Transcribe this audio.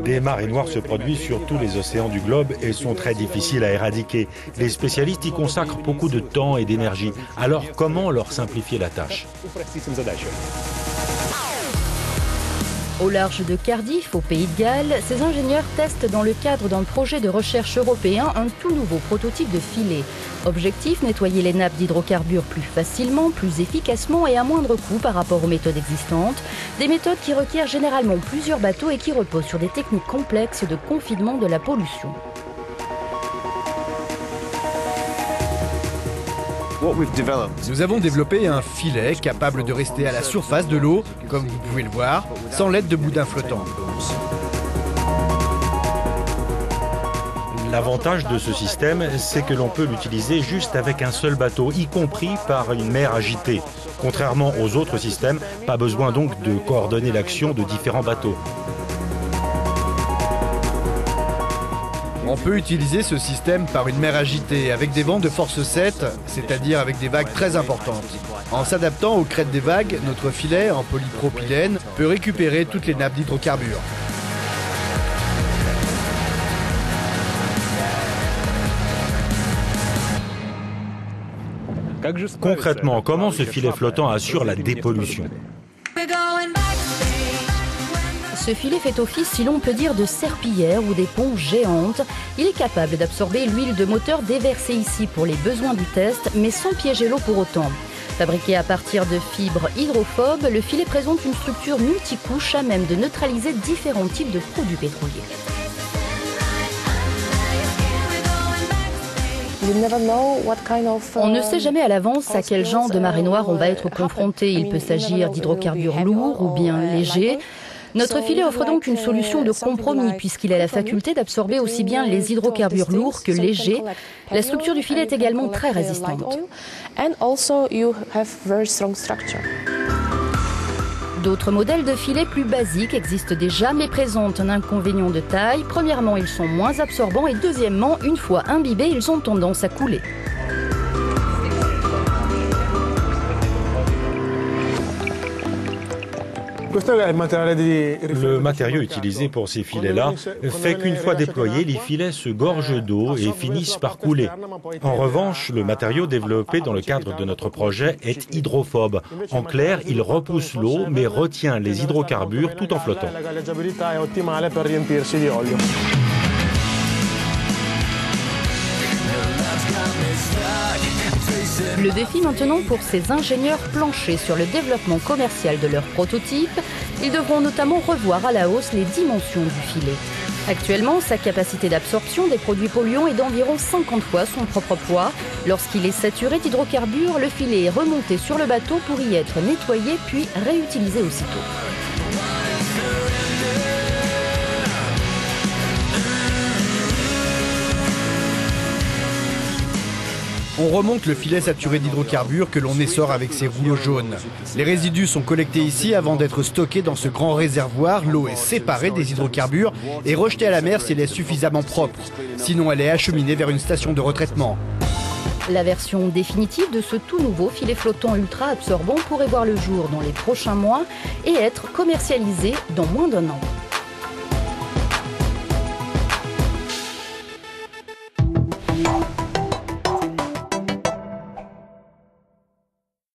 Des marées noires se produisent sur tous les océans du globe et sont très difficiles à éradiquer. Les spécialistes y consacrent beaucoup de temps et d'énergie. Alors comment leur simplifier la tâche ? Au large de Cardiff, au Pays de Galles, ces ingénieurs testent dans le cadre d'un projet de recherche européen un tout nouveau prototype de filet. Objectif, nettoyer les nappes d'hydrocarbures plus facilement, plus efficacement et à moindre coût par rapport aux méthodes existantes. Des méthodes qui requièrent généralement plusieurs bateaux et qui reposent sur des techniques complexes de confinement de la pollution. Nous avons développé un filet capable de rester à la surface de l'eau, comme vous pouvez le voir, sans l'aide de boudins flottants. L'avantage de ce système, c'est que l'on peut l'utiliser juste avec un seul bateau, y compris par une mer agitée. Contrairement aux autres systèmes, pas besoin donc de coordonner l'action de différents bateaux. On peut utiliser ce système par une mer agitée, avec des vents de force 7, c'est-à-dire avec des vagues très importantes. En s'adaptant aux crêtes des vagues, notre filet en polypropylène peut récupérer toutes les nappes d'hydrocarbures. Concrètement, comment ce filet flottant assure la dépollution ? Ce filet fait office, si l'on peut dire, de serpillière ou d'éponge géante. Il est capable d'absorber l'huile de moteur déversée ici pour les besoins du test, mais sans piéger l'eau pour autant. Fabriqué à partir de fibres hydrophobes, le filet présente une structure multicouche à même de neutraliser différents types de produits pétroliers. On ne sait jamais à l'avance à quel genre de marée noire on va être confronté. Il peut s'agir d'hydrocarbures lourds ou bien légers. Notre filet offre donc une solution de compromis puisqu'il a la faculté d'absorber aussi bien les hydrocarbures lourds que légers. La structure du filet est également très résistante. D'autres modèles de filets plus basiques existent déjà mais présentent un inconvénient de taille. Premièrement, ils sont moins absorbants et deuxièmement, une fois imbibés, ils ont tendance à couler. Le matériau utilisé pour ces filets-là fait qu'une fois déployés, les filets se gorgent d'eau et finissent par couler. En revanche, le matériau développé dans le cadre de notre projet est hydrophobe. En clair, il repousse l'eau mais retient les hydrocarbures tout en flottant. Le défi maintenant pour ces ingénieurs planchés sur le développement commercial de leur prototype, ils devront notamment revoir à la hausse les dimensions du filet. Actuellement, sa capacité d'absorption des produits polluants est d'environ 50 fois son propre poids. Lorsqu'il est saturé d'hydrocarbures, le filet est remonté sur le bateau pour y être nettoyé puis réutilisé aussitôt. On remonte le filet saturé d'hydrocarbures que l'on essore avec ses rouleaux jaunes. Les résidus sont collectés ici avant d'être stockés dans ce grand réservoir. L'eau est séparée des hydrocarbures et rejetée à la mer si elle est suffisamment propre. Sinon, elle est acheminée vers une station de retraitement. La version définitive de ce tout nouveau filet flottant ultra absorbant pourrait voir le jour dans les prochains mois et être commercialisée dans moins d'1 an.